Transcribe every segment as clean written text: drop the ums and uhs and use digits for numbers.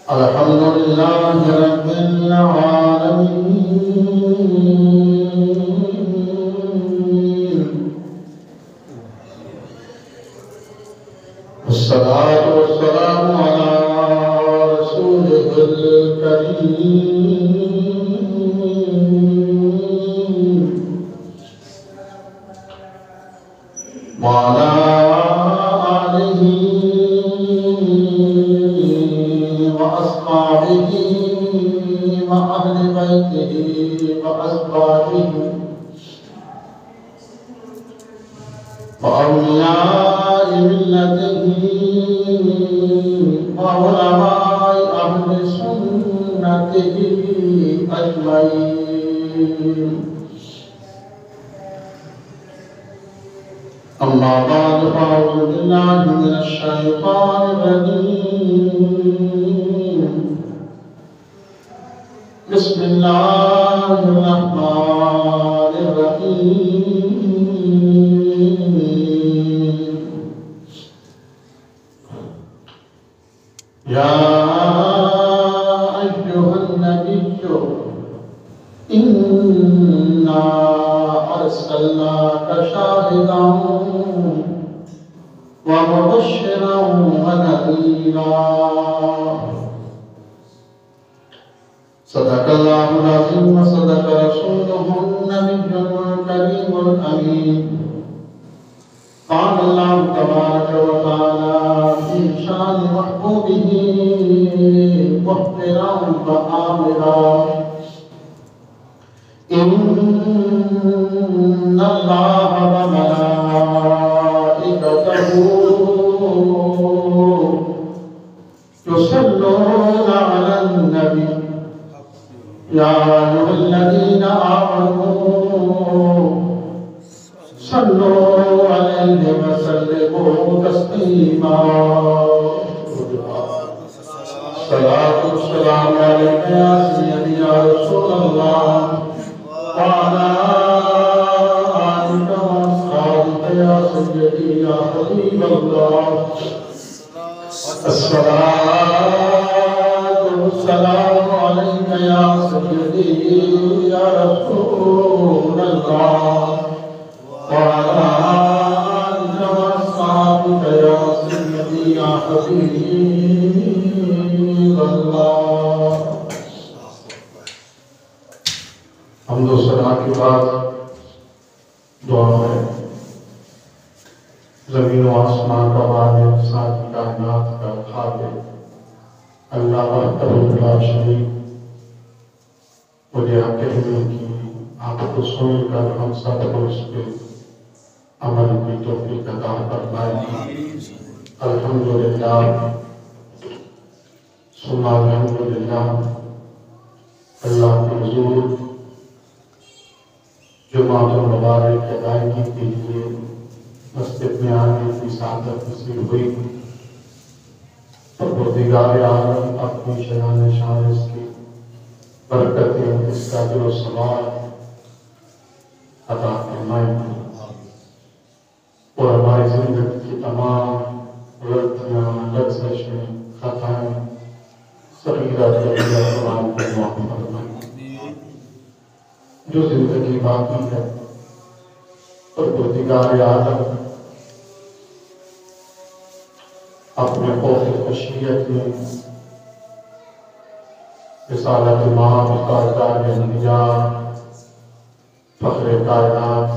الحمد لله رب العالمين، والصلاة والسلام على رسوله الكريم وعلى آله وأصحابه وأهل بيته وأزواجه وأولياء ملته وعلماء أهل سنته أجمعين. أما بعد فأعوذ بالله من الشيطان الرجيم. بسم الله الرحمن الرحيم. يا أيها النبي إنا أرسلناك شاهدا ومبشرا ونذيرا. صدق الله العظيم وصدق رسوله النبي الكريم الأمين. قال الله تبارك وتعالى في شان محبوبه مخبرا وآمرا: إن الله وملائكته يصلون على النبي يا أيها الذين آمنوا صلوا عليه وسلموا تسليما. الصلاة والسلام عليك يا سيدي يا رسول الله وعلى آلك وأصحابك يا سيدي يا حبيب الله. الصلاة والسلام عليك يا سيدي يا رسول الله وعلى آلك وأصحابك يا سيدي يا حبيب الله. حمد و ثنا کے بعد دعا ہے: زمین و آسمان کا مالک، ساری کائنات کا خالق اللہ وحدہ لا شریک، مجھے آپ کے حضور کی آپ کو سن کر ہم سب کو اس پہ عمل کی توفیق عطا فرمائے. الحمدللہ ثم الحمدللہ. اللہ کے حضور جمعۃ المبارک کی ادائیگی کے لیے مسجد میں آنے کی سعادت نصیب ہوئی. پروردگار عالم اپنی شان اس کی برکتیں، اس کا اجر و ثواب عطا فرمائے اور ہماری زندگی کی تمام غلطیاں، لغزشیں، خطائیں، صغیرہ کبیرہ قرآن کو معاف فرمائے. جو زندگی باقی ہے پروردگار عالم اپنے خوف خشیت میں رسالت امام تاجدار انبیاء فخر کائنات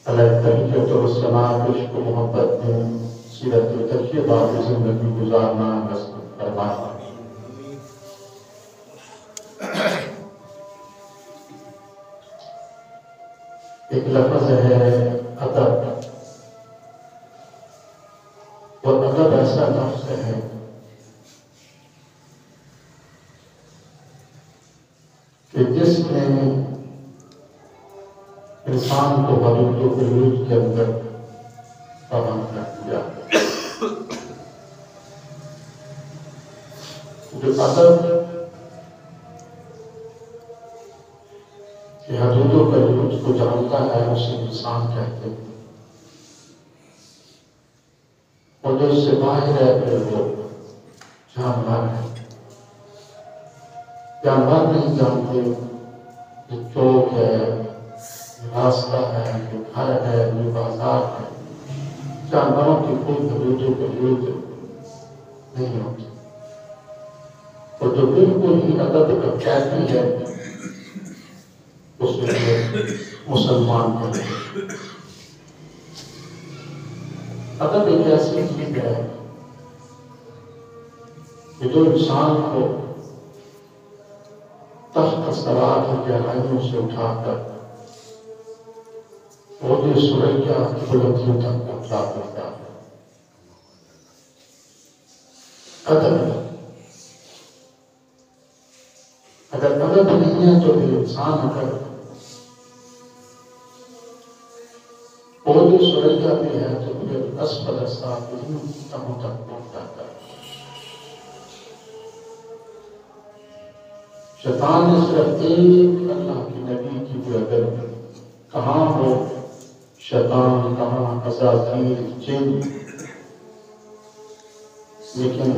علیہ تحیت و سلام عشق و محبت میں سیرت طیبہ کی زندگی گزارنا نصیب فرمائے. ایک لفظ ہے ادب، اور ادب ایسا لفظ ہے کہ جس نے انسان کو حدود و حدود کے اندر پابند کر دیا. جو ادب کہ حدودوں کا حدود کو جانتا ہے اسے انسان کہتے ہیں، اور جو اس سے باہر ہے پھر وہ جانور ہے. جانور نہیں جانتے یہ چوک ہے، یہ راستہ ہے، یہ گھر ہے، یہ بازار ہے. جانوروں کی کوئی ضرورت نہیں ہوتی. اور جو بالکل ہی ادب کا قیدی ہے اسے مسلمان کرے. ادب ایک ایسی چیز ہے کہ جو انسان کو تحت سوال کی گہرائیوں سے اٹھا کر وہ جو سوریا کی بلندیوں تک پہنچا دیتا ہے. ادب اگر ادب نہیں ہے تو پھر انسان اگر وہ جو سوریا بھی ہے تو پھر اسفل السافلین تہوں تک پہنچ جاتا ہے. شیطان نے صرف ایک اللہ کے نبی کی بھی اگر کہاں ہو شیطان، کہاں عزازیل، جن، لیکن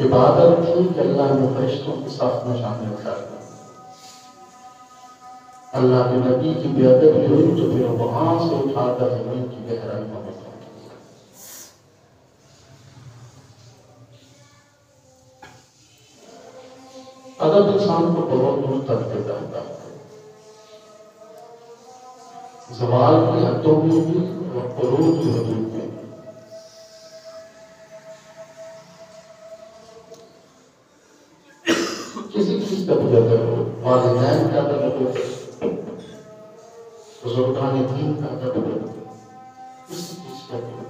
عبادت تھی کہ اللہ نے فرشتوں کے صف میں شامل کر دیا. اللہ کے نبی کی بے ادبی ہوئی تو پھر وہاں سے اٹھا کر زمین کی گہرائیوں میں پہنچ گیا. ادب انسان کو بہت دور تک لے جاتا ہے. زوال کی حدوں میں بھی اور عروج کی حدود میں بھی. کسی چیز کا بھی ادب ہو، والدین کا ادب ہو، بزرگان دین کا ادب ہو، کسی چیز کا بھی ہو،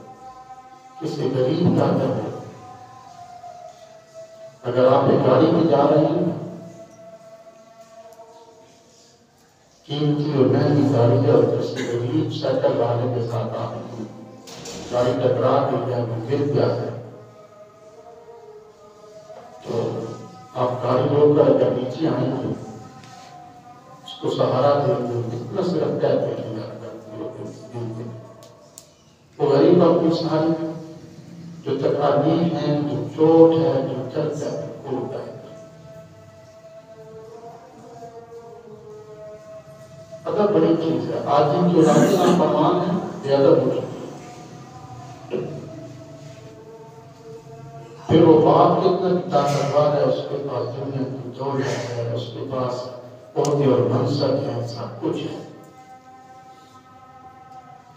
کسی غریب کا ادب ہو. اگر آپ ایک گاڑی میں جا رہے ہیں، قیمتی اور مہنگی گاڑی ہے، اور کسی غریب سائیکل والے کے ساتھ آپ کی گاڑی ٹکرا گئی ہے، وہ گر گیا ہے، تو آپ گاڑی روک کر اگر نیچے آئیں گے اس کو سہارا دیں گے، اتنا صرف کہتے ہیں وہ غریب اپنی ساری جو تکالیف ہیں، جو چوٹ ہے، جو درد ہے وہ اٹھائے گا. ادب بڑی چیز ہے. آج جن کی اولادیں نافرمان ہیں بے ادب ہو چکی ہے. پھر وہ باپ کتنا طاقتور ہے، اس کے پاس دنیا کی دولت ہے، اس کے پاس عہدے اور منصب ہے، سب کچھ ہے،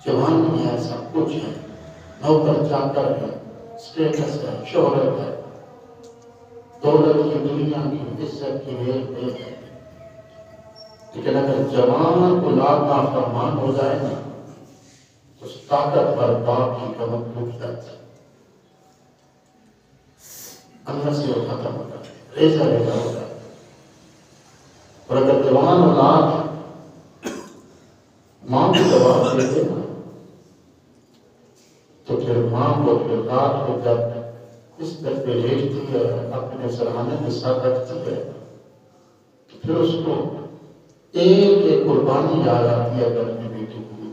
جوانی ہے، سب کچھ ہے، نوکر چاکر ہے، اسٹیٹس ہے، شہرت ہے، دولت کی دنیا کی عزت کی ریل پہ ہے. لیکن اگر جوان اولاد نافرمان ہو جائے نا تو اس طاقت پر باپ کی کمر ٹوٹ جاتی ہے، اندر سے وہ ختم ہو جاتا ہے، ریزہ ریزہ ہو جاتا ہے. اور اگر جوان اولاد ماں کو جواب دے دے نا تو پھر ماں کو پھر رات کو جب اس در پہ لیٹتی ہے، اپنے سرہانے میں سر رکھتی ہے، تو پھر اس کو ایک ایک قربانی یاد آتی ہے اگر اپنی بیٹی کو دی.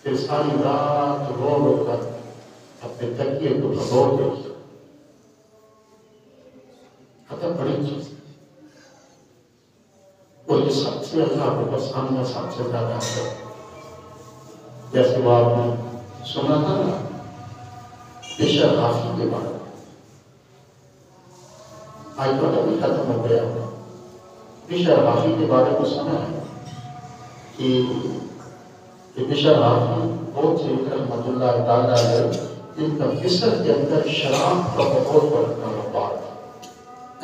پھر ساری رات رو رو کر اپنے تکیے کو بھگو دیتی. ادب بڑی چیز ہے، اور یہ سب سے اللہ کو پسند ہے، سب سے زیادہ ہے. جیسے وہ آپ نے سنا تھا نا بشر حافی کے بارے میں، آج تو ابھی ختم ہو گیا. بشر حافی کے بارے میں سنا ہے کہ بشر حافی بہت سے رحمۃ اللہ تعالیٰ علیہ ان کا مصر کے اندر شراب کا بہت بڑا کاروبار تھا.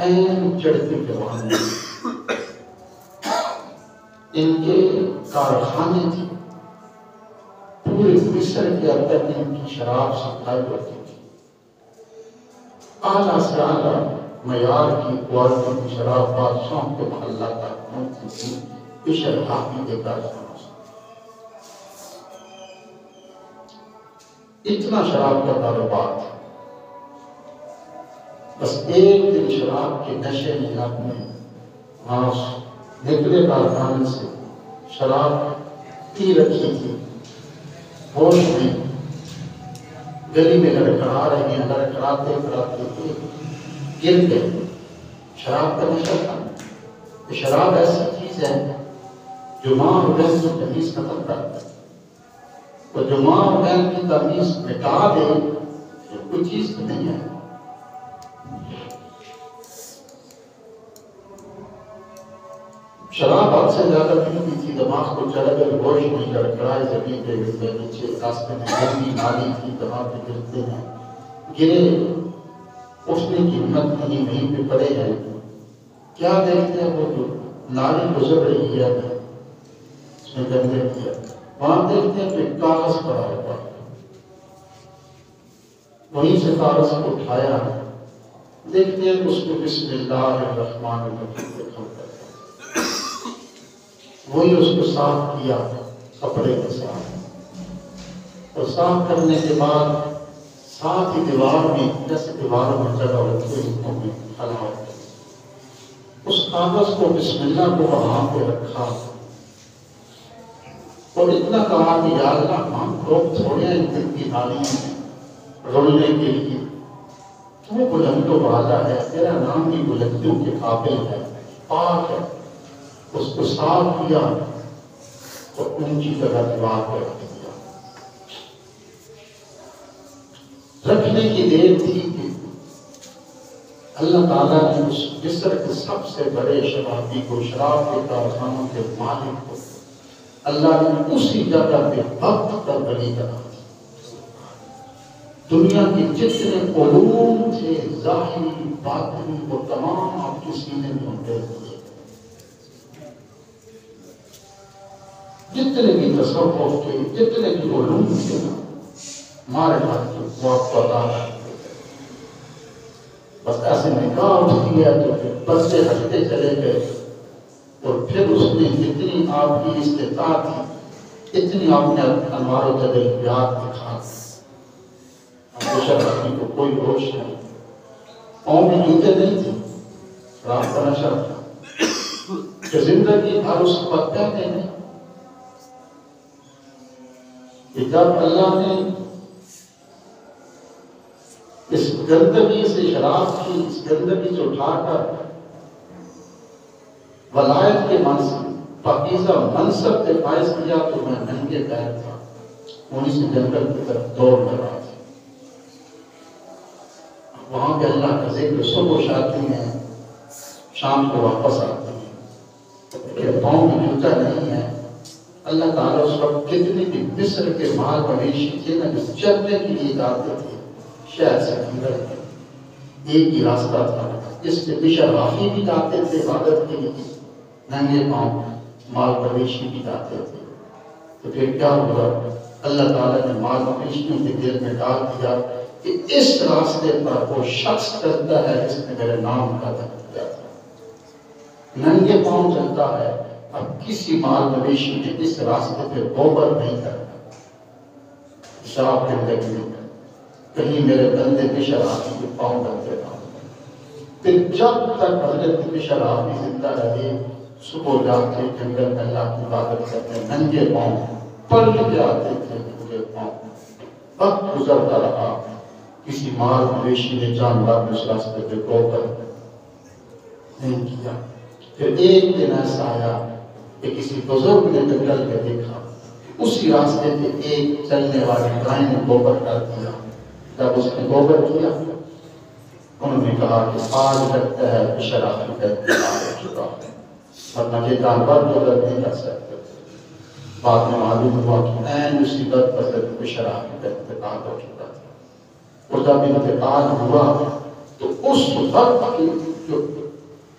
این چڑھتی جوان ان کے کارخانے تھے، پورے مصر کے اندر ان کی شراب سپلائی ہوتی تھی. اعلیٰ سے اعلیٰ معیار کی کوالٹی کی شراب بادشاہوں کے محلہ تک پہنچتی تھی بشر حافی کے کارخانے سے. اتنا شراب کا کاروبار تھا. بس ایک دن شراب کے نشے میں اپنے وہاں نکلے کارخانے سے شراب پی رکھی تھی، ہوش میں گلی میں لڑکھڑا رہے ہیں، لڑکھڑاتے گر گئے. شراب کا نشہ تھا. شراب ایسی چیز ہے جو ماں اور بہن کی تمیز ختم کرتا ہے. تو جو ماں اور بہن کی تمیز مٹا دے کوئی چیز تو نہیں ہے. شراب حد سے زیادہ پیتی تھی، دماغ کو چڑھ کر ہوش نہیں کڑکڑائے زمین پہ گرتے نیچے. راستے میں گندی نالی تھی، دماغ پہ گرتے ہیں. گرے، اٹھنے کی ہمت نہیں، وہیں پہ پڑے ہیں. کیا دیکھتے ہیں؟ وہ جو نالی گزر رہی ہے اس میں گندے کیا، وہاں دیکھتے ہیں کہ کاغذ پڑا ہوا ہے. وہیں سے کاغذ کو اٹھایا، دیکھتے ہیں کہ اس کو بسم اللہ الرحمن الرحیم لکھا ہوا ہے. وہی اس کو صاف کیا کپڑے کے ساتھ، اور صاف کرنے کے بعد ساتھ ہی دیوار میں، جیسے دیواروں میں جگہ ہوتی ہے میں کھڑا ہو اس کاغذ کو بسم اللہ کو وہاں پہ رکھا اور اتنا کہا کہ یا اللہ ہم لوگ تھوڑے ہیں دل کی نالیوں میں رولنے کے لیے، تو بلند و بالا ہے، تیرا نام بھی بلندیوں کے قابل ہے، پاک ہے. اس کو صاف کیا اور اونچی جگہ دیوار پہ رکھ دیا. رکھنے کی دیر تھی کہ اللہ تعالیٰ نے اس مصر کے سب سے بڑے شرابی کو، شراب کے کارخانوں کے مالک کو، اللہ نے اسی جگہ پہ وقت پر بلی بنا دی. دنیا کے جتنے علوم تھے، ظاہری باطنی، وہ تمام آپ کے سینے میں ہوتے تھے. جتنے بھی تصوف کے، جتنے بھی علوم تھے نا، ہمارے ہاتھ کے وہ آپ کو عطا ہے. بس ایسے نکاح اٹھ گیا تو پھر پردے ہٹتے چلے گئے، اور پھر اس نے جتنی آپ کی استطاعت تھی اتنی آپ نے انوار و تجلیات دکھا دی. شرابی کو کوئی ہوش نہیں، پاؤں میں جوتے نہیں تھے، شراب کا نشہ تھا کہ زندگی بھر اس وقت کہتے ہیں کہ جب اللہ نے اس گندگی سے، شراب کی اس گندگی سے اٹھا کر ولایت کے منصب، پاکیزہ منصب پہ فائز کیا، تو میں ننگے پیر تھا، انہی سے جنگل کی طرف دوڑ لگا تھا. وہاں پہ اللہ کا ذکر صبح شاتی ہیں، شام کو واپس آتے ہیں، کہ پاؤں میں جوتا نہیں ہے. اللہ تعالیٰ اس وقت کتنی بھی مصر کے مال مویشی تھے نا، جو چرنے کے لیے جاتے تھے شہر سے اندر، ایک ہی راستہ تھا جس سے بشر رافی بھی جاتے تھے عبادت کے لیے، ننگے پاؤں مال مویشی بھی جاتے تھے. تو پھر کیا ہوا؟ اللہ تعالیٰ نے مال مویشیوں کے دل میں ڈال دیا کہ اس راستے پر وہ شخص چلتا ہے جس نے میرے نام کا ذکر کیا تھا. ننگے پاؤں چلتا ہے. اب کسی مال مویشی نے اس راستے پہ گوبر نہیں کرنا، شراب گندگی نہیں کرنا. کہیں میرے بندے بشر آفی کے پاؤں گندے نہ ہو. پھر جب تک حضرت بشر آفی زندہ رہے، صبح جا کے جنگل میں اللہ کی عبادت کرتے، ننگے پاؤں پل کے آتے تھے. ننگے پاؤں وقت گزرتا رہا، کسی مال مویشی نے جانور اس راستے پہ گوبر نہیں کیا. پھر ایک دن ایسا آیا کہ کسی بزرگ نے جنگل میں دیکھا، اسی راستے پہ ایک چلنے والی گائے نے گوبر کر دیا. جب اس نے گوبر کیا، انہوں نے کہا کہ آج لگتا ہے بشر آفی کا انتقال ہو چکا ہے، ورنہ یہ جانور گوبر نہیں کر سکتے. بعد میں معلوم ہوا کہ عین مصیبت پر بشر آفی کا انتقال ہو چکا تھا. اور جب انتقال ہوا تو اس وقت کے جو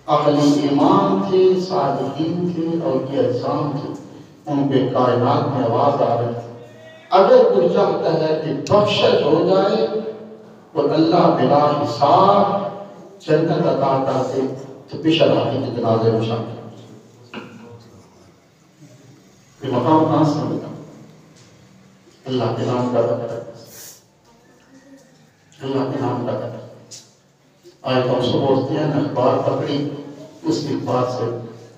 اہل ایمان تھے، صالحین تھے، اولیاء اعظام تھے، ان پہ کائنات میں آواز آ رہی تھی، اگر کوئی چاہتا ہے کہ بخشش ہو جائے اور اللہ بلا حساب جنت عطا کر دے تو بشر آفی کے جنازے میں شامل ہو. یہ مقام کہاں سے ملتا؟ اللہ کے نام کا ذکر ہے، اللہ کے نام کا ذکر. آج ہم صبح اٹھتے ہیں، اخبار پکڑی، اس کے بعد سے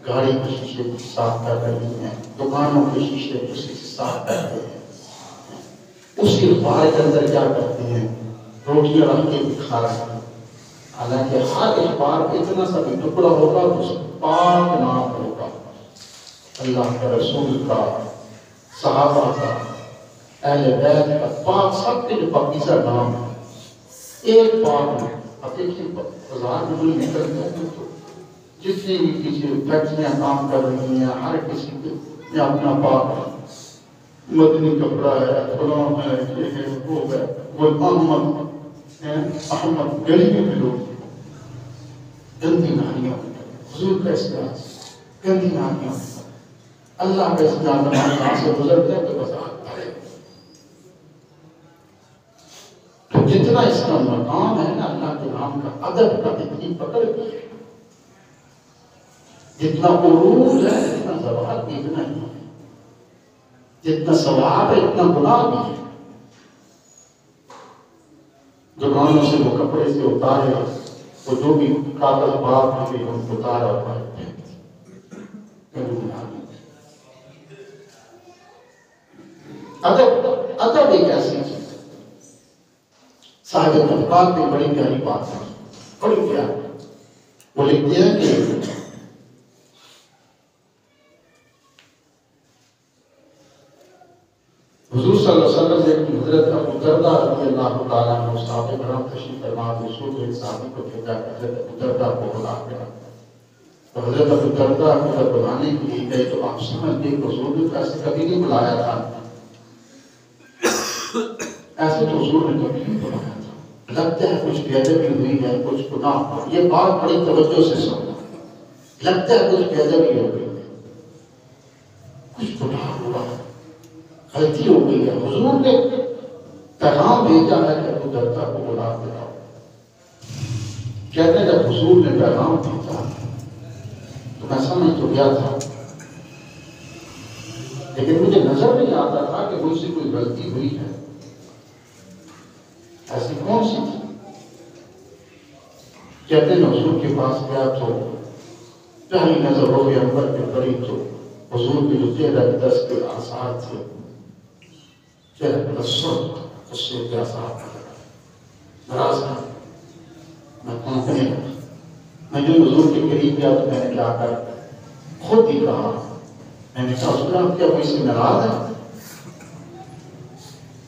گاڑی کے شیشے صاف کر رہی ہیں، دکانوں کے شیشے صاف کر رہے ہیں. اسی اخبار کے اندر کیا کرتے ہیں؟ روٹیاں رکھ کے بھی کھا رہے ہیں. حالانکہ ہر ایک بار اتنا سا بھی ٹکڑا ہوگا تو اس پاک نام ہوگا، اللہ کا، رسول کا، صحابہ کا، اہل بیت کا، پاک سب کے جو پاکیزہ نام ہے، ایک پاک نام۔ اب دیکھیے بازار میں کوئی نکلتے ہیں تو جتنی بھی کسی فیکٹریاں کام کر رہی ہیں، ہر کسی کے اپنا پاک ہے، مدنی کپڑا ہے، فلاں ہے، یہ ہے، وہ ہے، وہ محمد ہے، احمد، گلی میں بھی لوگ گندی نالیاں، حضور کا اسلام گندی نالیاں، اللہ کا اسلام ہمارے یہاں سے گزرتے ہیں تو بس آتا ہے۔ تو جتنا اس کا مقام ہے نا اللہ کے نام کا، ادب کا اتنی پکڑ کی ہے، جتنا عروج ہے اتنا زوال بھی اتنا ہی ہے، جتنا ثواب ہے اتنا گناہ بھی ہے۔ دکانوں سے وہ کپڑے سے اتارے، وہ جو بھی کاغذ بات ہوئی ہم اتارا ہوا ہے، ادب ایک ایسی چیز ہے، صاحب طبقات میں بڑی پیاری بات ہے، بڑی پیاری۔ وہ لکھتے ہیں کہ حضور صلی اللہ علیہ وسلم نے اپنی حضرت ابو درداء رضی اللہ تعالیٰ عنہ صحابہ کرام تشریف فرما رسول کے صحابی کو بھیجا کہ حضرت ابو درداء کو بلا کر، تو حضرت ابو درداء کو جب بلانے کے لیے گئے تو آپ سمجھ گئے کہ حضور نے ایسے کبھی نہیں بلایا تھا، ایسے تو حضور نے کبھی نہیں بلایا تھا، لگتا ہے کچھ بے ادبی ہوئی ہے، کچھ گناہ، یہ بات بڑی توجہ سے سننا، لگتا ہے کچھ بے ادبی ہو گئی ہے، کچھ گناہ ہوا ہے، غلطی ہو گئی ہے۔ حضور نے پیغام بھیجا ہے کہ ابو درداء کو بلا کے لاؤ۔ کہتے ہیں جب حضور نے پیغام بھیجا تو میں سمجھ تو گیا تھا، لیکن مجھے نظر نہیں آتا تھا کہ مجھ سے کوئی غلطی ہوئی ہے، ایسی کون سی تھی۔ کہتے ہیں حضور کے پاس گیا تو پہلی نظر ہو گئی انور پہ پڑی تو حضور کے جو 13 10 کے آثار تھے، اس سے کیا صاحب ناراض تھا، میں کانپنے لگا۔ میں جو حضور کے قریب گیا تو میں نے کیا کر خود ہی کہا، میں نے کہا حضور آپ کیا کوئی سے ناراض ہے؟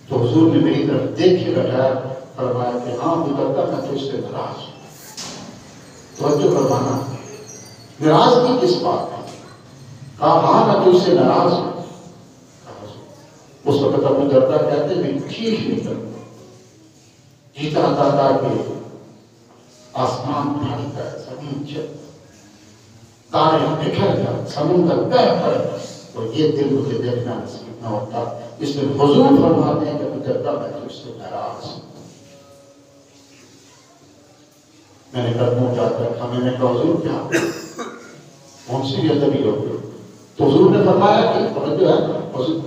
تو حضور نے میری طرف دیکھے بغیر فرمایا کہ ہاں ابو درداء میں تجھ سے ناراض ہوں۔ توجہ فرمانا، ناراضگی کس بات ہے؟ کہا ہاں میں تجھ سے ناراض ہوں۔ اس وقت ابو درداء کہتے ہیں چیخ نکل جی چاہتا تھا کہ آسمان پھٹ جائے، زمین چل، تارے بکھر جائے، سمندر بہہ پڑے، تو یہ دل مجھے دیکھنا نصیب نہ ہوتا۔ اس میں حضور فرماتے ہیں کہ ابو درداء میں تجھ سے ناراض ہوں۔ میں نے قدموں جا کر رکھا، میں نے کہا حضور کیا کون سی بے ادبی ہو گئی؟ تو حضور نے فرمایا کہ جو ہے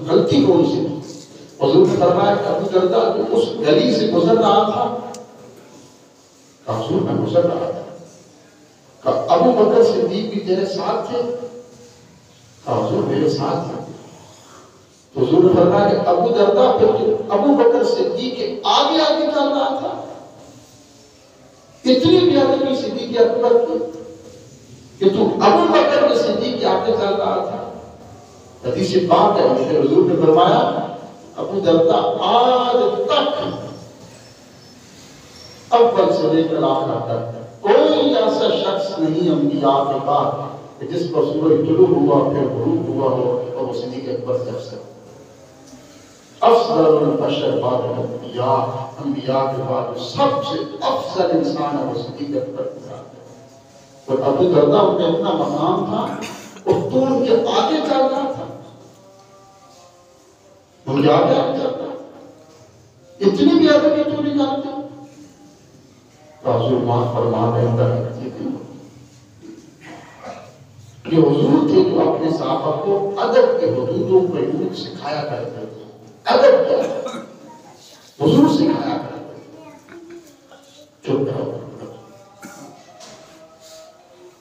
غلطی کون سی تھی؟ حضور نے فرمایا کہ ابو درداء جو اس گلی سے گزر رہا تھا، کہا حضور میں گزر رہا تھا، کہا ابو بکر صدیق بھی تیرے ساتھ تھے؟ کہا حضور میرے ساتھ تھے۔ تو حضور نے فرمایا کہ ابو درداء پھر تو ابو بکر صدیق کے آگے آگے چل رہا تھا، اتنی بے ادبی صدیق اکبر کی کہ تو ابو بکر کے صدیق کے آگے چل رہا تھا۔ حدیث پاک ہے کہ حضور نے فرمایا ابو درداء آج تک اول سے لے کر آخر تک کوئی ایسا شخص نہیں انبیاء کے بعد کہ جس پر سورج طلوع ہوا پھر غروب ہوا ہو اور وہ صدیق اکبر سے افضل البشر بعد الانبیاء، انبیاء کے بعد سب سے افضل انسان ہے وہ صدیق اکبر کے ساتھ۔ اور ابو درداء میں اتنا مقام تھا اور تو ان کے آگے چل رہا تھا، ان کے آگے چل رہا تھا، اتنی بھی ادبی تو نہیں جانتے۔ حضور معاف فرما دے اندر رکھتی تھی یہ حضور تھے جو اپنے صحابہ کو ادب کے حدودوں کو علم سکھایا کرتے تھے۔ ادب کیا ہے؟ حضور سکھایا کرتے تھے، چپ رہو،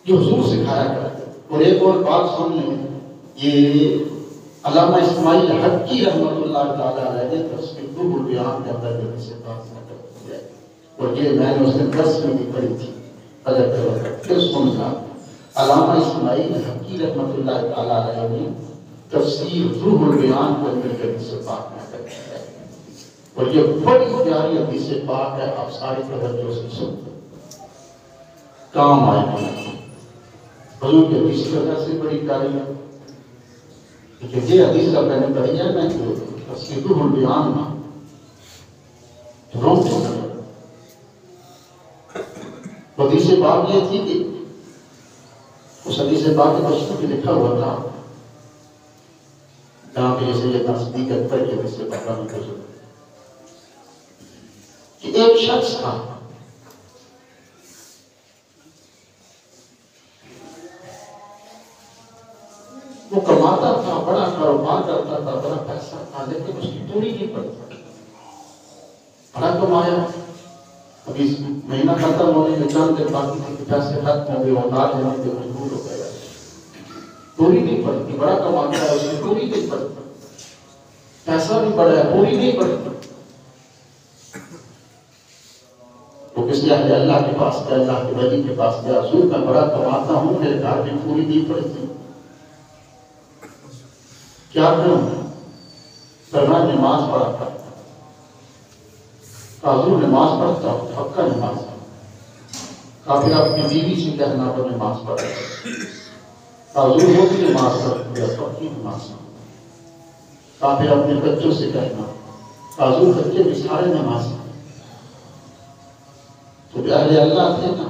جو حضور سکھایا کرتے تھے۔ اور ایک اور بات سن لیں، یہ علامہ اسماعیل حقی رحمۃ اللہ تعالیٰ علیہ نے تفسیر روح البیان کے اندر جو سے بات ہے اور یہ میں نے اس نے 10 میں بھی پڑھی تھی فجر کے وقت، پھر سننا۔ علامہ اسماعیل حقی رحمۃ اللہ تعالیٰ علیہ نے تفسیر روح البیان کو اندر کے حدیث پاک میں کرتی ہے، اور یہ بڑی پیاری حدیث پاک ہے، آپ ساری توجہ سے سنتے کام آئے گا۔ حضور کی حدیث کی وجہ سے بڑی پیاری ہے، لیکن یہ حدیث جب میں نے پڑھی ہے میں کہ تفسیر روح البیان میں روم سے حدیث پاک یہ تھی کہ اس حدیث پاک کے بچوں کی لکھا ہوا تھا جہاں پہ جیسے یہ تصدیق اکبر کے حدیث پاک میں گزر کہ ایک شخص تھا وہ کماتا تھا، بڑا کاروبار کرتا تھا، بڑا پیسہ تھا، لیکن اس کی پوری نہیں پڑتی، بڑا کمایا، ابھی مہینہ ختم ہونے میں چند دن باقی تھے کہ پیسے ختم ہو گئے، اولاد لینے کے مجبور ہو گیا، پوری نہیں پڑتی، بڑا کماتا ہے، اس کی پوری نہیں پڑتی، پیسہ بھی بڑا ہے، پوری نہیں پڑتی۔ وہ کسی اہل اللہ کے پاس گیا، اللہ کے ولی کے پاس گیا، حضور میں بڑا کماتا ہوں، میرے گھر میں پوری نہیں پڑتی، کیا کروں؟ فرمایا نماز پڑھا کرتا۔ حضور نماز پڑھتا ہوں، پکا نماز پڑھتا، پھر اپنی بیوی سے کہنا پر نماز پڑھتا، حضور وہ بھی نماز پڑھتی ہے، پکی نماز پڑھتا، پھر اپنے بچوں سے کہنا، حضور بچے بھی سارے نماز پڑھتے۔ تو اہل اللہ تھے نا،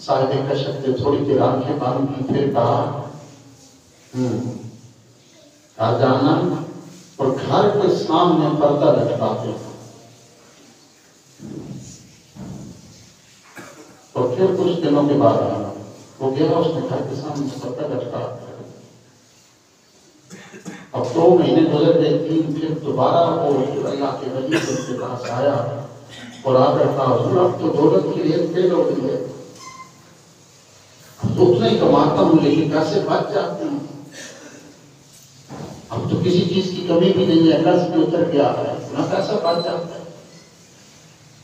صاحب کشف تھے، تھوڑی دیر آنکھیں بند کی، پھر کہا جانا اور گھر کے سامنے پردہ لٹکاتے ہیں، اور پھر کچھ دنوں کے بعد آنا وہ گیا، اس نے گھر کے سامنے پردہ لٹکا، اب 2 مہینے گزر گئے، 3، پھر دوبارہ وہ اللہ کے ولی کے پاس آیا اور آ کر کہا حضور اب تو دولت کی ریت فیل ہو گئی ہے، اب تو اتنا ہی کماتا ہوں لیکن پیسے بچ جاتے ہیں، اب تو کسی چیز کی کمی بھی نہیں ہے، قرض بھی اتر گیا ہے، اتنا پیسہ بچ جاتا ہے،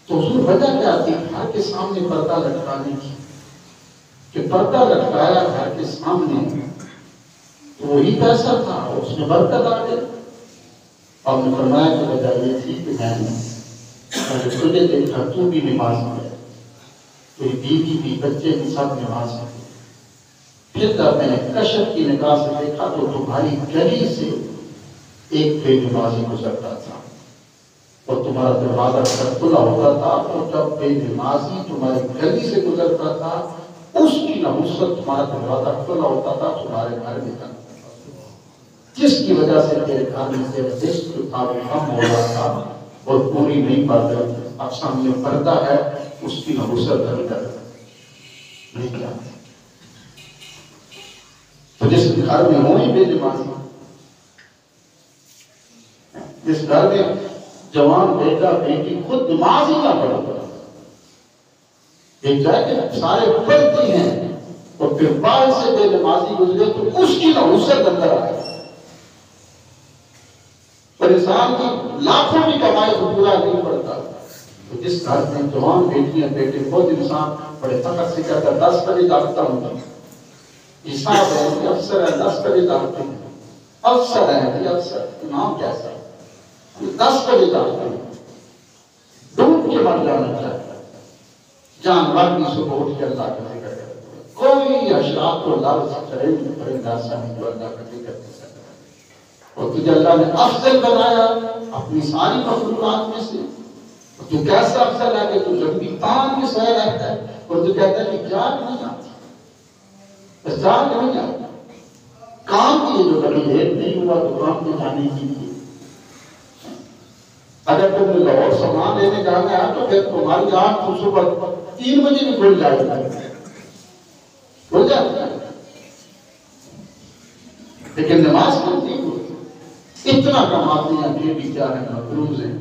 تو حضور وجہ کیا تھی گھر کے سامنے پردہ لٹکانے کی، کہ پردہ لٹکایا گھر کے سامنے تو وہی پیسہ تھا، اس میں برکت آ گئی۔ آپ نے فرمایا کہ وجہ یہ تھی کہ میں نے تجھے دیکھا تو بھی نماز پڑھے، تیری بیوی بھی، بچے بھی، سب نماز پڑھے، پھر جب میں نے کشف کی نگاہ سے دیکھا تو تمہاری گلی سے ایک بے نمازی گزرتا تھا اور تمہارا دروازہ کھلا ہوتا تھا، اور جب بے نمازی تمہاری گلی سے گزرتا تھا اس کی نحوست تمہارا دروازہ کھلا ہوتا تھا، تمہارے گھر میں تھا، جس کی وجہ سے تیرے گھر میں سے رزق جو تھا وہ کم ہو رہا تھا اور پوری نہیں پڑ رہی تھی۔ اب سامنے پردہ ہے، اس کی نحوست ابھی تک نہیں کیا۔ تو جس گھر میں ہوئی بے نمازی، جس گھر میں جوان بیٹا بیٹی خود نماز ہی نہ پڑھتا، ایک جائے کہ سارے پڑھتے ہیں اور پھر باہر سے بے نمازی گزرے تو اس کی نحوست اندر آئے، اور انسان کی لاکھوں کی کمائی کو پورا نہیں پڑتا۔ تو جس گھر میں جوان بیٹیاں بیٹے خود انسان بڑے فخر سے کہتا 10 بجے جاگتا ہوں، حساب ہے کہ افسر ہے 10 بجے جاگتے ہیں، افسر ہے کہ افسر نام کیسا ہے 10 بجے جاگتے ہیں، ڈوب کے مر جانا چاہتا ہے، جانور بھی صبح اٹھ کے اللہ کا ذکر کرتے ہیں، کوئی اشراف کو لفظ کرے پرندہ سانی جو اللہ کا ذکر نہیں کرتا، اور تجھے اللہ نے افضل بنایا اپنی ساری مخلوقات میں سے، تو کیسا افضل ہے کہ تو لمبی تان میں سویا رہتا ہے اور تو کہتا ہے کہ جاگ نہیں آتی، بس جاگ نہیں آتی، کام کیے جو کبھی لیٹ نہیں ہوا تو کام میں جانے کے لیے، اگر تم نے لاہور سامان لینے جانا ہے تو پھر تمہاری آنکھ تو صبح 3 بجے بھی کھل جائے گا، کھل جاتا ہے، لیکن نماز کھلتی ہے، اتنا کماتے ہیں کہ بھی کیا ہے، مقروض ہیں،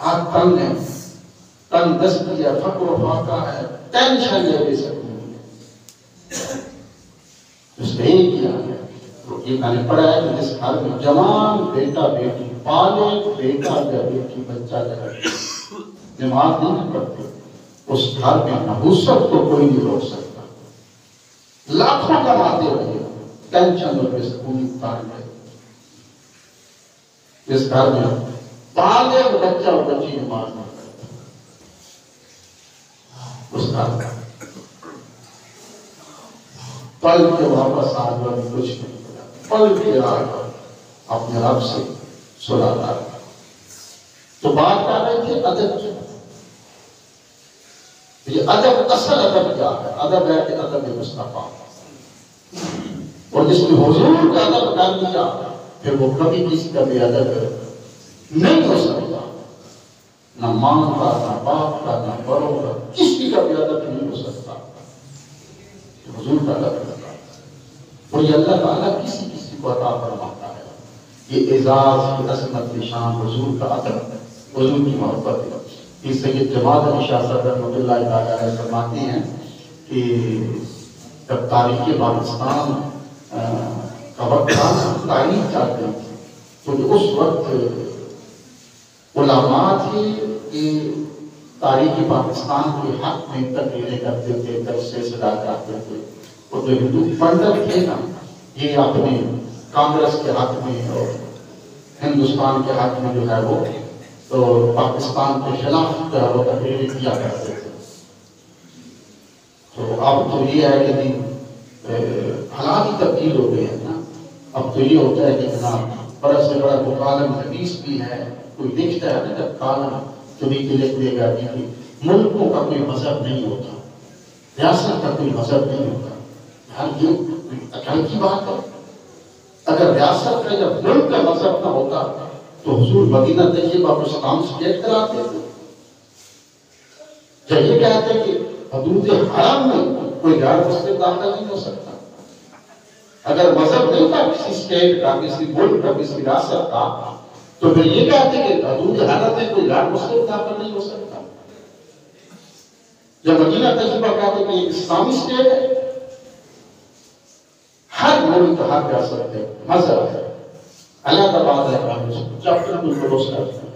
ہاتھ تنگ ہیں، تنگ دستی ہے، فقر و فاقہ ہے، ٹینشن ہے، بے سکتی ہے، اس نے ہی کیا ہے۔ تو یہ میں نے پڑھا ہے کہ جس گھر میں جوان بیٹا بیٹی پالے بیٹا یا بیٹی بچہ جگہ نماز نہیں پڑھتے اس گھر میں نحوست کو کوئی نہیں روک سکتا. لاکھوں کماتے رہے ٹینشن اور بے سکونی اتار گئے. اس گھر میں بالغ بچہ اور بچی نماز نہ کرتا. اس گھر میں پل کے واپس آ کر کچھ نہیں ملا. پل کے آ کر اپنے رب سے سلاتا رہا. تو بات کر رہے تھے ادب کی. یہ ادب اصل ادب کیا ہے؟ ادب ہے کہ ادب مصطفیٰ. اور جس نے حضور کا ادب کر دیا پھر وہ کبھی کسی کا بے ادب نہیں ہو سکتا. نہ ماں کا، نہ باپ کا، نہ بڑوں کا، کسی کا بے ادب نہیں ہو سکتا. حضور کا ادب کرتا اور یہ اللہ تعالیٰ کسی کسی کو عطا فرماتا ہے. یہ اعزاز کی عظمت نشان حضور کا ادب، حضور کی محبت ہے. یہ سید جماعت علی شاہ صاحب رحمۃ اللہ تعالیٰ علیہ فرماتے ہیں کہ جب تاریخ پاکستان کا وقت تھا، تاریخ چاہتے ہیں تو اس وقت علماء تھے کہ تاریخ پاکستان کے حق میں تقریریں کرتے تھے، درسے صدا کرتے تھے. اور جو ہندو پنڈت تھے نا، یہ اپنے کانگریس کے حق میں اور ہندوستان کے حق میں جو ہے وہ تو پاکستان کے خلاف جو ہے وہ تقریریں کیا کرتے تھے. تو اب تو یہ ہے کہ نہیں، حالات ہی تبدیل ہو گئے ہیں نا. اب تو یہ ہوتا ہے کہ جناب بڑا سے بڑا وہ کالم حدیث بھی ہے، کوئی لکھتا ہے نا جب کالم تو بھی لکھ دے گا کہ ملکوں کا کوئی مذہب نہیں ہوتا، ریاست کا کوئی مذہب نہیں ہوتا. یہ عقل کی بات ہے. اگر ریاست کا یا ملک کا مذہب نہ ہوتا تو حضور مدینہ طیبہ کو اسلام سٹیٹ کراتے تھے. جب یہ کہتے ہیں کہ حدود حرم میں کوئی غیر مسلم داخل نہیں ہو سکتا. اگر مذہب نہیں تھا کسی اسٹیٹ کا، کسی ملک کا، کسی ریاست کا، تو پھر یہ کہتے ہیں کہ حدود حرم میں کوئی غیر مسلم داخل نہیں ہو سکتا. جب مدینہ طیبہ کہتے ہیں کہ یہ اسلامی اسٹیٹ ہے، ہر ملک ہر ریاست ہے، مذہب ہے، اللہ تعالیٰ ہے، چاپٹر کو درست کرتے ہیں.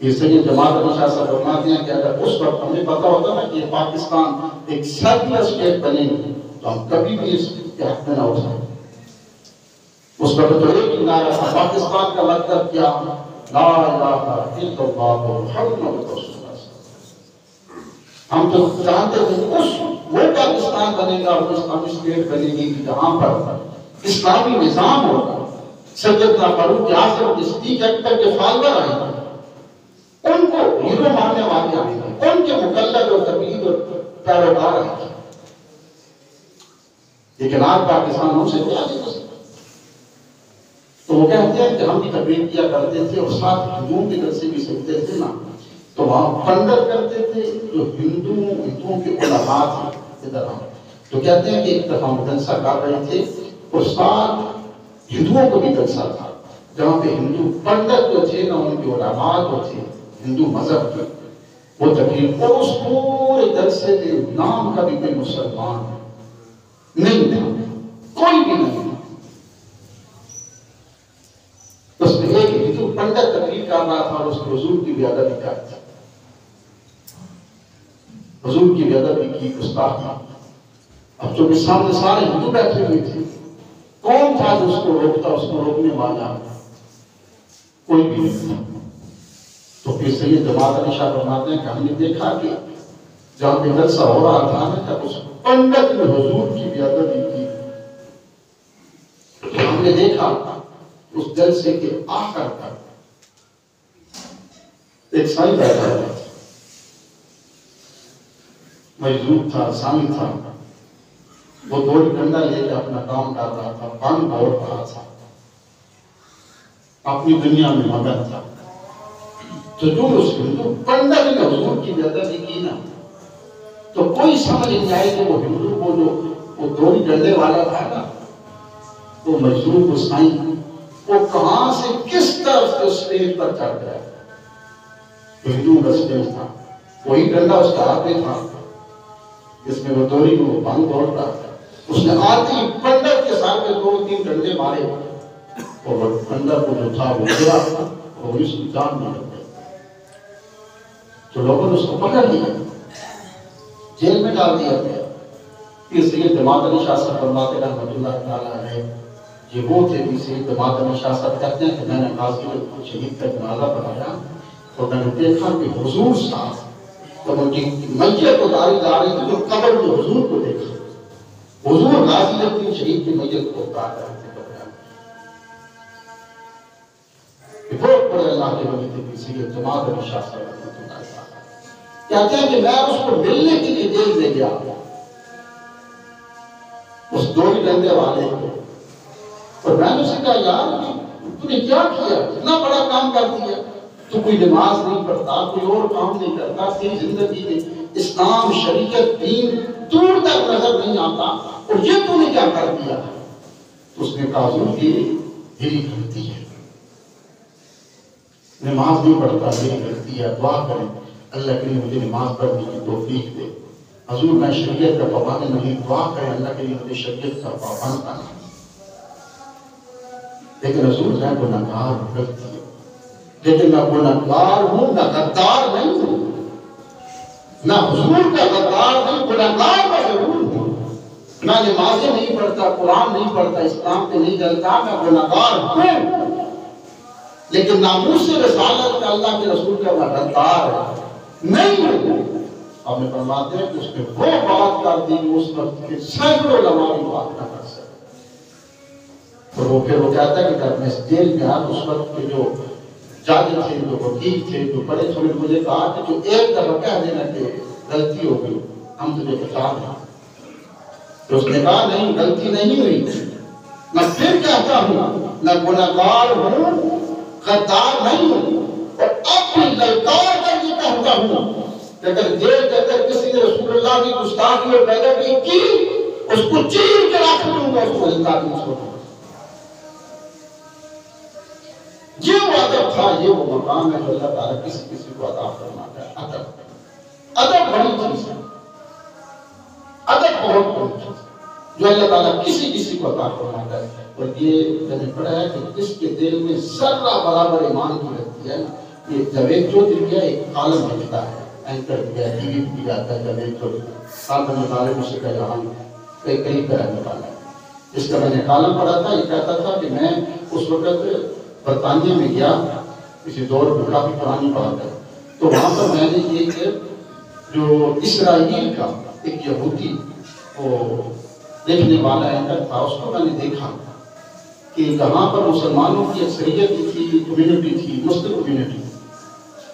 اس سے یہ جماعت علی شاہ صاحب فرماتے ہیں کہ اگر اس وقت ہمیں پتا ہوتا نا کہ پاکستان ایک سیکولر اسٹیٹ بنے گی تو ہم کبھی بھی اس کے حق میں نہ ہو سکتے. اس وقت تو ایک ہی نعرہ تھا پاکستان کا مطلب کیا؟ لا الہ الا اللہ محمد رسول اللہ. ہم تو چاہتے تھے اس وہ پاکستان بنے گا، وہ اسلامی اسٹیٹ بنے گی جہاں پر اسلامی نظام ہوگا. سیدنا فاروق اعظم صدیق اکبر کے فالوور آئے گا، ان کو ہیرو ماننے والے آئے گا، ان کے مقلد اور تقلید اور پیروکار آئے گا. لیکن آج پاکستان ہم سے کوئی آگے ہو سکتا. تو وہ کہتے ہیں کہ ہم بھی تقریر کیا کرتے تھے اور ساتھ ہندوؤں کی طرف سے بھی سکتے تھے نا، تو وہاں پنڈت کرتے تھے جو ہندوؤں کے علماء تھے ادھر ہم. تو کہتے ہیں کہ ایک دفعہ ہم جلسہ کر رہے تھے اور ساتھ ہندوؤں کو بھی جلسہ تھا، جہاں پہ ہندو پنڈت جو تھے نا، ان کے علماء جو تھے ہندو مذہب کے، وہ تقریر اور اس پورے جلسے کے نام کا بھی کوئی مسلمان نہیں تھا، کوئی بھی نہیں تھا. اس میں ایک ہندو پنڈت تقریر کر رہا تھا اور اس نے حضور کی بے ادبی کر دی. حضور کی بے ادبی کی گستاخی. اب جو سامنے سارے ہندو بیٹھے ہوئے تھے، کون تھا جو اس کو روکتا، اس کو روکنے والا؟ کوئی بھی نہیں تھا. تو پھر سید جماعت علی شاہ فرماتے ہیں کہ ہم نے دیکھا کہ جہاں پہ جلسہ ہو رہا تھا نا، جب اس پنڈت نے حضور کی بے ادبی کی تو ہم نے دیکھا اس جلسے کے آخر تک ایک سائی بیٹھا ہوا تھا، مجذوب تھا، سامی تھا. وہ دوڑی ڈنڈا لے کے اپنا کام کر رہا تھا، بانگ دوڑ رہا تھا، اپنی دنیا میں مگن تھا. تو جو اس ہندو پنڈت نے حضور کی بے ادبی کی نا، تو کوئی سمجھ نہیں آئے کہ وہ ہندو کو جو وہ دوڑی ڈنڈے والا تھا نا، وہ مجذوب حسین وہ کہاں سے کس طرف سے اسٹیج پر چڑھ گیا. ہندو کا اسٹیج تھا، وہی ڈنڈا اس کا ہاتھ میں تھا جس میں وہ دوری کو بانگ دوڑ رہا تھا. اس نے آتے ہی پنڈت کے ساتھ 2-3 ڈنڈے مارے اور وہ پنڈت کو جو تھا وہ گرا اور اس کی جان نہ لگ گئی. تو لوگوں نے اس کو پکڑ لیا. جیل میں ڈال دیا گیا۔ پھر سید جماعت علی شاہ صاحب فرماتے ہیں رحمۃ اللہ تعالیٰ علیہ، یہ وہ تھے کہ سید جماعت علی شاہ صاحب کہتے ہیں کہ میں نے غازی شہید کا جنازہ پڑھایا تو میں نے دیکھا کہ حضور صاحب جب ان کی میت اتاری جا رہی تھی تو قبر میں حضور کو دیکھا، حضور غازی الدین شہید کی میت کو اتار رہے تھے۔ بہت بڑے اللہ کے ولی تھے کسی کے جماعت علی شاہ صاحب کہتے ہیں کہ میں اس کو ملنے کے لیے جیل میں گیا اس دوری ڈنڈے والے کو، اور میں نے اسے کہا یار تو نے کیا کیا، اتنا بڑا کام کر دیا، تو کوئی نماز نہیں پڑھتا، کوئی اور کام نہیں کرتا، تیری زندگی میں اسلام شریعت دین دور تک نظر نہیں آتا، اور یہ تو نے کیا کر دیا؟ تو اس نے کہا حضور یہ میری غلطی ہے، نماز نہیں پڑھتا میری غلطی ہے، دعا کریں اللہ کے لیے مجھے نماز پڑھنے کی توفیق دے۔ حضور میں شریعت کا پابند نہیں، دعا کریں اللہ کے لیے مجھے شریعت کا پابند بنا۔ لیکن حضور میں گناہگار ہوں، غلطی ہے، لیکن میں گناہگار ہوں، میں غدار نہیں ہوں، میں حضور کا غدار نہیں، گناہگار میں ضرور ہوں، میں نمازیں نہیں پڑھتا، قرآن نہیں پڑھتا، اسلام پہ نہیں چلتا، میں گناہگار ہوں، لیکن ناموس رسالت کا اللہ کے رسول کا میں غدار نہیں ہوں۔ اور میں فرماتے ہیں کہ اس نے وہ بات کر دی کہ اس وقت کے سینکڑوں علماء بھی بات نہ کر سکے، اور وہ پھر وہ کہتا ہے کہ جب میں اس جیل میں آیا اس وقت کے جو جج تھے، جو وکیل تھے، جو بڑے تھے، مجھے کہا کہ جو ایک دفعہ کہہ دینا کہ غلطی ہو گئی ہم تجھے بتا دیں، تو اس نے کہا نہیں غلطی نہیں ہوئی، میں پھر کہتا ہوں میں گناہگار ہوں، غدار نہیں ہوں، اور اب بھی للکار کر یہ کہتا ہوں کہ اگر جیل کے اندر کسی نے رسول اللہ کی گستاخی اور بےادبی کی اس کو چیر کے رکھ دوں گا، اس کو زندہ نہیں چھوڑوں گا۔ یہ وہ ادب تھا، یہ وہ مقام ہے جو اللہ تعالیٰ کسی کسی کو عطا فرماتا ہے۔ ادب، ادب بڑی چیز ہے، ادب بہت بڑی چیز ہے جو اللہ تعالیٰ کسی کسی کو عطا فرماتا ہے۔ اور یہ میں نے پڑھا ہے کہ جس کے دل میں ذرہ برابر ایمان کی رہتی ہے، یہ جاوید چودھری کا ایک عالم لکھتا ہے، اینکر دیا ٹی وی بھی جاتا ہے جاوید چودھری، ساتھ میں طالب سے کا یہاں کئی کئی طرح میں پڑھا ہے، اس کا میں نے کالم پڑھا تھا۔ یہ کہتا تھا کہ میں اس وقت برطانیہ میں گیا، کسی دور میں کافی پرانی بات ہے، تو وہاں پر میں نے یہ کہ جو اسرائیل کا ایک یہودی وہ دیکھنے والا اینکر تھا، اس کو میں نے دیکھا کہ کہاں پر مسلمانوں کی اکثریت تھی، کمیونٹی تھی، مسلم کمیونٹی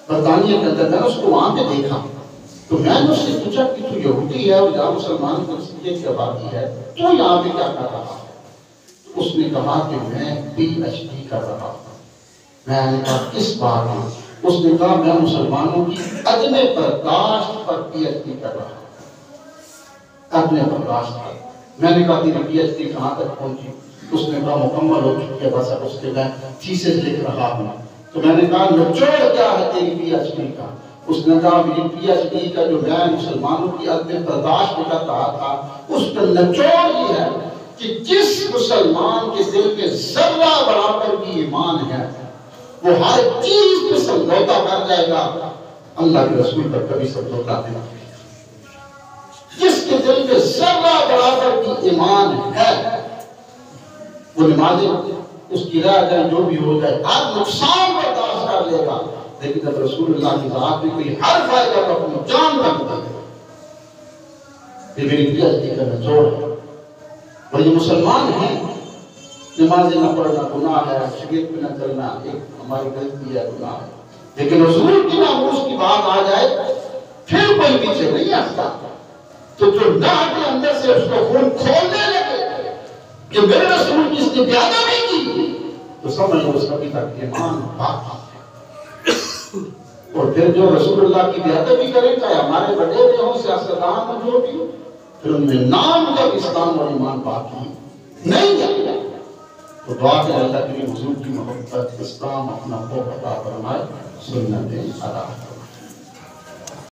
برطانیہ کے اندر، میں نے اس کو وہاں پہ دیکھا، تو میں نے اس سے پوچھا کہ تو یہودی ہے اور جہاں مسلمانوں کی اکثریت کی آبادی ہے، تو یہاں پہ کیا کر رہا ہے؟ اس نے کہا کہ میں PhD کر رہا ہوں۔ میں نے کہا کس بات میں؟ اس نے کہا میں مسلمانوں کی عدم برداشت پر PhD کر رہا ہوں، عدم برداشت پر۔ میں نے کہا تیری PhD کہاں تک پہنچی؟ اس نے کہا مکمل ہو چکی ہے، بس اب اس کے میں تھیسس لکھ رہا ہوں۔ تو میں نے کہا نچوڑ کیا ہے تیری PhD کا؟ اس نے کہا میری PhD کا جو میں مسلمانوں کی عدم برداشت کر رہا تھا اس کا نچوڑ یہ ہے کہ جس مسلمان کے دل میں ذرہ برابر بھی ایمان ہے وہ ہر چیز پہ سمجھوتا کر جائے گا، اللہ کے رسول پر کبھی سمجھوتا نہیں۔ جس کے دل میں ذرہ برابر بھی ایمان ہے وہ نمازیں اس کی رہ جائے جو بھی ہو جائے ہر نقصان برداشت کر لے گا، لیکن جب رسول اللہ کی ذات میں کوئی ہر فائدہ کو اپنی جان رکھ دے گا۔ یہ میری PhD کا نچوڑ ہے۔ اور یہ مسلمان ہیں، نمازیں نہ پڑھنا گناہ ہے، شریعت پہ نہ چلنا ایک ہماری غلطی ہے، گناہ ہے، لیکن حضور کی ناموس کی بات آ جائے پھر کوئی پیچھے نہیں ہٹتا۔ تو جو نہ کے اندر سے اس کو خون کھولنے لگے کہ میرے رسول کی اس نے بیادبی کی، تو سمجھ لو اس کا ابھی تک ایمان باقی ہے۔ اور پھر جو رسول اللہ کی بیادبی کرے، چاہے ہمارے وڈیرے ہوں، سیاستدان ہوں، جو بھی، پھر ان میں نام جب اسلام اور ایمان باقی نہیں ہے، تو دعا کہ اللہ کے لیے حضور کی محبت، اسلام اپنا خوف عطا فرمائے، سنت عطا